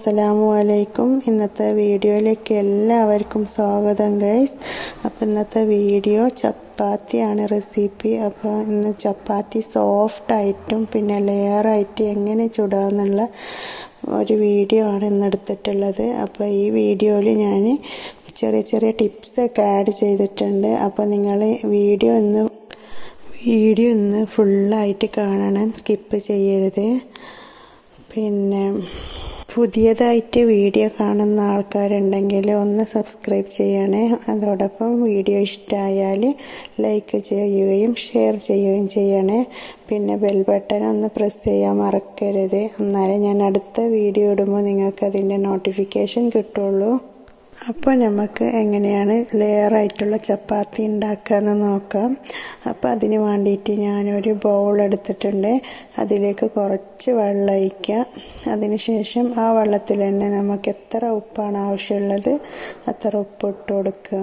അസ്സലാമു അലൈക്കും. ഇന്നത്തെ വീഡിയോയിലേക്ക് എല്ലാവർക്കും സ്വാഗതം ഗൈസ്. അപ്പോൾ ഇന്നത്തെ വീഡിയോ ചപ്പാത്തിയാണ് റെസിപ്പി. അപ്പോൾ ഇന്ന് ചപ്പാത്തി സോഫ്റ്റായിട്ടും പിന്നെ ലെയറായിട്ട് എങ്ങനെ ചുടാമെന്നുള്ള ഒരു വീഡിയോ ആണ് ഇന്ന് എടുത്തിട്ടുള്ളത്. അപ്പോൾ ഈ വീഡിയോയിൽ ഞാൻ ചെറിയ ചെറിയ ടിപ്സൊക്കെ ആഡ് ചെയ്തിട്ടുണ്ട്. അപ്പോൾ നിങ്ങൾ വീഡിയോ ഇന്ന് ഫുള്ളായിട്ട് കാണണം, സ്കിപ്പ് ചെയ്യരുത്. പിന്നെ പുതിയതായിട്ട് വീഡിയോ കാണുന്ന ആൾക്കാരുണ്ടെങ്കിൽ ഒന്ന് സബ്സ്ക്രൈബ് ചെയ്യണേ. അതോടൊപ്പം വീഡിയോ ഇഷ്ടമായാൽ ലൈക്ക് ചെയ്യുകയും ഷെയർ ചെയ്യുകയും ചെയ്യണേ. പിന്നെ ബെൽ ബട്ടൺ ഒന്ന് പ്രസ് ചെയ്യാൻ മറക്കരുത്. എന്നാലേ ഞാൻ അടുത്ത വീഡിയോ ഇടുമ്പോൾ നിങ്ങൾക്ക് അതിൻ്റെ നോട്ടിഫിക്കേഷൻ കിട്ടുള്ളൂ. അപ്പോൾ നമുക്ക് എങ്ങനെയാണ് ലെയറായിട്ടുള്ള ചപ്പാത്തി ഉണ്ടാക്കാമെന്ന് നോക്കാം. അപ്പോൾ അതിന് വേണ്ടിയിട്ട് ഞാനൊരു ബൗൾ എടുത്തിട്ടുണ്ട്. അതിലേക്ക് കുറച്ച് വെള്ളം ഒഴിക്കുക. അതിനുശേഷം ആ വെള്ളത്തിൽ തന്നെ നമുക്ക് എത്ര ഉപ്പാണ് ആവശ്യമുള്ളത് അത്ര ഉപ്പ് ഇട്ട് കൊടുക്കുക.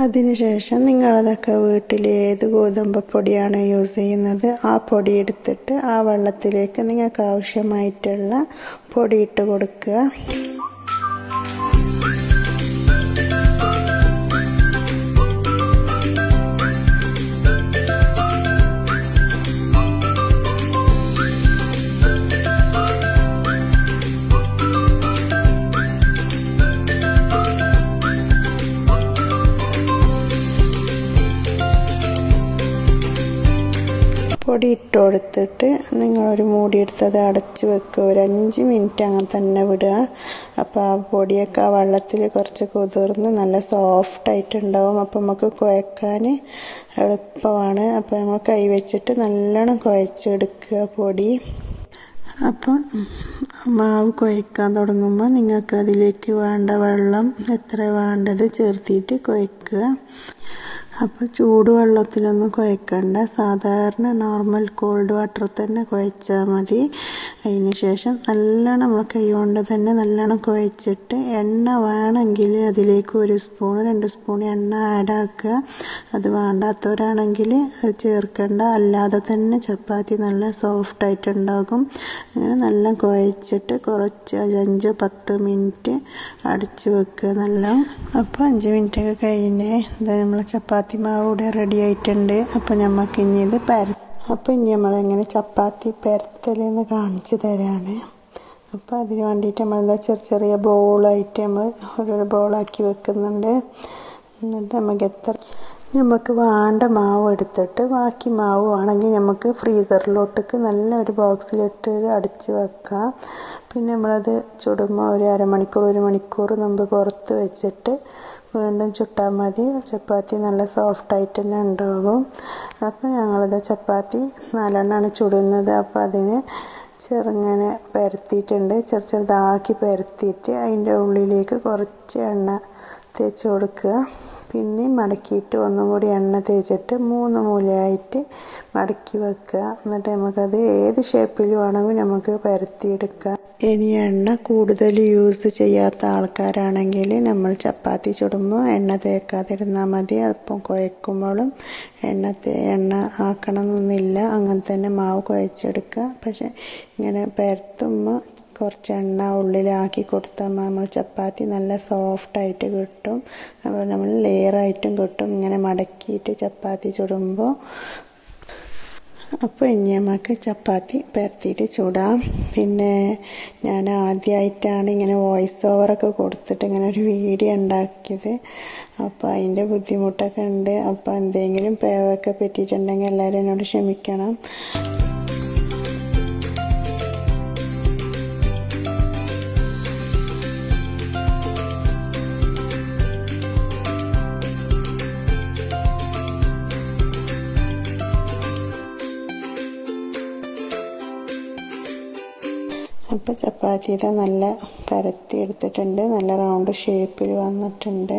അതിനുശേഷം നിങ്ങളതൊക്കെ വീട്ടിൽ ഏത് ഗോതമ്പ് പൊടിയാണ് യൂസ് ചെയ്യുന്നത് ആ പൊടി എടുത്തിട്ട് ആ വെള്ളത്തിലേക്ക് നിങ്ങൾക്ക് ആവശ്യമായിട്ടുള്ള പൊടി ഇട്ട് കൊടുക്കുക. പൊടി ഇട്ട് കൊടുത്തിട്ട് നിങ്ങളൊരു മൂടിയെടുത്തത് അടച്ച് വെക്കുക. ഒരു 5 മിനിറ്റ് അങ്ങനെ തന്നെ വിടുക. അപ്പോൾ ആ പൊടിയൊക്കെ ആ വെള്ളത്തിൽ കുറച്ച് കുതിർന്ന് നല്ല സോഫ്റ്റായിട്ടുണ്ടാവും. അപ്പോൾ നമുക്ക് കുഴക്കാൻ എളുപ്പമാണ്. അപ്പോൾ നമ്മൾ കൈ വെച്ചിട്ട് നല്ലോണം കുഴച്ചെടുക്കുക പൊടി. അപ്പം മാവ് കുഴക്കാൻ തുടങ്ങുമ്പോൾ നിങ്ങൾക്ക് അതിലേക്ക് വേണ്ട വെള്ളം എത്ര വേണ്ടത് ചേർത്തിട്ട് കുഴക്കുക. അപ്പോൾ ചൂടുവെള്ളത്തിലൊന്നും കുഴക്കണ്ട, സാധാരണ നോർമൽ കോൾഡ് വാട്ടർ തന്നെ കുഴച്ചാൽ മതി. അതിന് ശേഷം നല്ലോണം നമ്മൾ കൈ കൊണ്ട് തന്നെ നല്ലോണം കുഴച്ചിട്ട് എണ്ണ വേണമെങ്കിൽ അതിലേക്ക് 1 സ്പൂൺ 2 സ്പൂൺ എണ്ണ ആഡാക്കുക. അത് വേണ്ടാത്തവരാണെങ്കിൽ അത് ചേർക്കണ്ട. അല്ലാതെ തന്നെ ചപ്പാത്തി നല്ല സോഫ്റ്റായിട്ടുണ്ടാകും. അങ്ങനെ നല്ല കുഴച്ചിട്ട് കുറച്ച് 5-10 മിനിറ്റ് അടിച്ച് വെക്കുക നല്ല. അപ്പോൾ 5 മിനിറ്റൊക്കെ കഴിഞ്ഞ് ഇത് നമ്മൾ ചപ്പാത്തി മാവ് ഇവിടെ റെഡി ആയിട്ടുണ്ട്. അപ്പോൾ നമുക്ക് ഇനി ഇത് നമ്മളെങ്ങനെ ചപ്പാത്തി പരത്തലെന്ന് കാണിച്ചു തരാണ്. അപ്പോൾ അതിന് വേണ്ടിയിട്ട് നമ്മളെന്താ ചെറിയ ബോളായിട്ട് നമ്മൾ ഓരോരോ ബോളാക്കി വെക്കുന്നുണ്ട്. എന്നിട്ട് നമുക്ക് വേണ്ട മാവ് എടുത്തിട്ട് ബാക്കി മാവ് ആണെങ്കിൽ നമുക്ക് ഫ്രീസറിലോട്ടേക്ക് നല്ലൊരു ബോക്സിലിട്ട് അടിച്ച് വെക്കാം. പിന്നെ നമ്മളത് ചുടുമ്പോൾ ഒരു അരമണിക്കൂർ 1 മണിക്കൂർ മുമ്പ് പുറത്ത് വെച്ചിട്ട് വീണ്ടും ചുട്ടാൽ മതി. ചപ്പാത്തി നല്ല സോഫ്റ്റായിട്ട് തന്നെ ഉണ്ടാകും. അപ്പോൾ ഞങ്ങളിത് ചപ്പാത്തി 4 എണ്ണമാണ് ചുടുന്നത്. അപ്പോൾ അതിന് ചെറുങ്ങനെ പരത്തിയിട്ടുണ്ട്. ചെറുതാക്കി പരത്തിയിട്ട് അതിൻ്റെ ഉള്ളിലേക്ക് കുറച്ച് എണ്ണ തേച്ച് കൊടുക്കുക. പിന്നെ മടക്കിയിട്ട് ഒന്നും കൂടി എണ്ണ തേച്ചിട്ട് 3 മൂലയായിട്ട് മടക്കി വെക്കുക. എന്നിട്ട് നമുക്കത് ഏത് ഷേപ്പിൽ വേണമെങ്കിൽ നമുക്ക് പരത്തിയെടുക്കാം. ഇനി എണ്ണ കൂടുതൽ യൂസ് ചെയ്യാത്ത ആൾക്കാരാണെങ്കിൽ നമ്മൾ ചപ്പാത്തി ചുടുമ്പോൾ എണ്ണ തേക്കാതിരുന്നാൽ മതി. അപ്പം കുഴക്കുമ്പോഴും എണ്ണ ആക്കണമെന്നൊന്നുമില്ല. അങ്ങനെ തന്നെ മാവ് കുഴച്ചെടുക്കുക. പക്ഷെ ഇങ്ങനെ പരത്തുമ്പോൾ കുറച്ച് എണ്ണ ഉള്ളിലാക്കി കൊടുത്താൽ നമ്മൾ ചപ്പാത്തി നല്ല സോഫ്റ്റായിട്ട് കിട്ടും. അപ്പോൾ നമ്മൾ ലെയറായിട്ടും കിട്ടും ഇങ്ങനെ മടക്കിയിട്ട് ചപ്പാത്തി ചുടുമ്പോൾ. അപ്പോൾ ഇനി നമുക്ക് ചപ്പാത്തി പരത്തിയിട്ട് ചുടാം. പിന്നെ ഞാൻ ആദ്യമായിട്ടാണ് ഇങ്ങനെ വോയിസ് ഓവറൊക്കെ കൊടുത്തിട്ട് ഇങ്ങനെ ഒരു വീഡിയോ ഉണ്ടാക്കിയത്. അപ്പോൾ അതിൻ്റെ ബുദ്ധിമുട്ടൊക്കെ ഉണ്ട്. അപ്പോൾ എന്തെങ്കിലും പേവൊക്കെ പറ്റിയിട്ടുണ്ടെങ്കിൽ എല്ലാവരും എന്നോട് ക്ഷമിക്കണം. അപ്പോൾ ചപ്പാത്തി നല്ല പരത്തി എടുത്തിട്ടുണ്ട്. നല്ല റൗണ്ട് ഷേപ്പിൽ വന്നിട്ടുണ്ട്.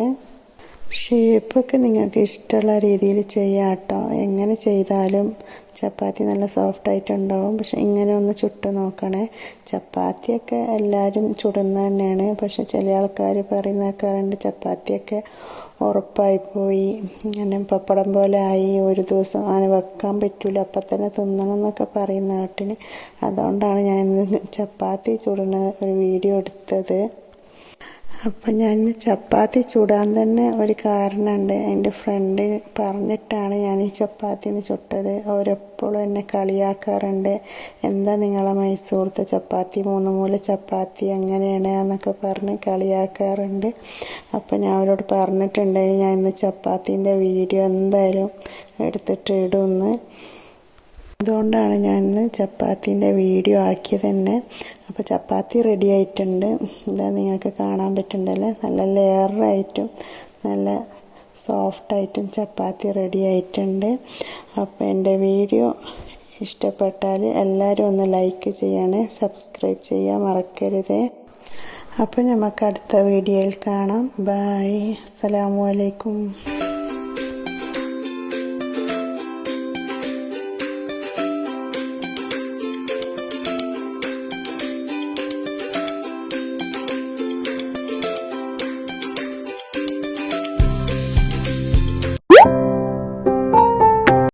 ഷേപ്പൊക്കെ നിങ്ങൾക്ക് ഇഷ്ടമുള്ള രീതിയിൽ ചെയ്യാം കേട്ടോ. എങ്ങനെ ചെയ്താലും ചപ്പാത്തി നല്ല സോഫ്റ്റായിട്ടുണ്ടാവും. പക്ഷെ ഇങ്ങനെ ഒന്ന് ചുട്ട് നോക്കണേ. ചപ്പാത്തിയൊക്കെ എല്ലാവരും ചുടുന്ന തന്നെയാണ്. പക്ഷെ ചില ആൾക്കാർ പറയുന്ന കേൾക്കാറുണ്ട് ചപ്പാത്തിയൊക്കെ ഉറപ്പായിപ്പോയി, ഇങ്ങനെ പപ്പടം പോലെ ആയി, ഒരു ദിവസം അങ്ങനെ വെക്കാൻ പറ്റില്ല, അപ്പം തന്നെ തിന്നണം എന്നൊക്കെ പറയുന്ന കേട്ടിന്. അതുകൊണ്ടാണ് ഞാൻ ഇന്ന് ചപ്പാത്തി ചുടുന്ന ഒരു വീഡിയോ എടുത്തത്. അപ്പം ഞാൻ ചപ്പാത്തി ചുടാൻ തന്നെ ഒരു കാരണമുണ്ട്. എൻ്റെ ഫ്രണ്ട് പറഞ്ഞിട്ടാണ് ഞാൻ ഈ ചപ്പാത്തി ചുട്ടത്. അവരെപ്പോഴും എന്നെ കളിയാക്കാറുണ്ട്, എന്താ നിങ്ങളെ മൈസൂർത്തെ ചപ്പാത്തി 3 മൂല ചപ്പാത്തി എങ്ങനെയാണ് എന്നൊക്കെ പറഞ്ഞ് കളിയാക്കാറുണ്ട്. അപ്പം ഞാൻ അവരോട് പറഞ്ഞിട്ടുണ്ടെങ്കിൽ ഞാൻ ഇന്ന് ചപ്പാത്തീൻ്റെ വീഡിയോ എന്തായാലും എടുത്തിട്ട് ഇടുമെന്ന്. അതുകൊണ്ടാണ് ഞാൻ ഇന്ന് ചപ്പാത്തീൻ്റെ വീഡിയോ ആക്കിയത് തന്നെ. അപ്പോൾ ചപ്പാത്തി റെഡി ആയിട്ടുണ്ട്. ഇതാ നിങ്ങൾക്ക് കാണാൻ പറ്റുന്നുണ്ടല്ലേ, നല്ല ലെയറായിട്ടും നല്ല സോഫ്റ്റായിട്ടും ചപ്പാത്തി റെഡി ആയിട്ടുണ്ട്. അപ്പോൾ എൻ്റെ വീഡിയോ ഇഷ്ടപ്പെട്ടാൽ എല്ലാവരും ഒന്ന് ലൈക്ക് ചെയ്യണേ, സബ്സ്ക്രൈബ് ചെയ്യാൻ മറക്കരുത്. അപ്പോൾ നമുക്ക് അടുത്ത വീഡിയോയിൽ കാണാം. ബൈ, അസ്സലാമു അലൈക്കും.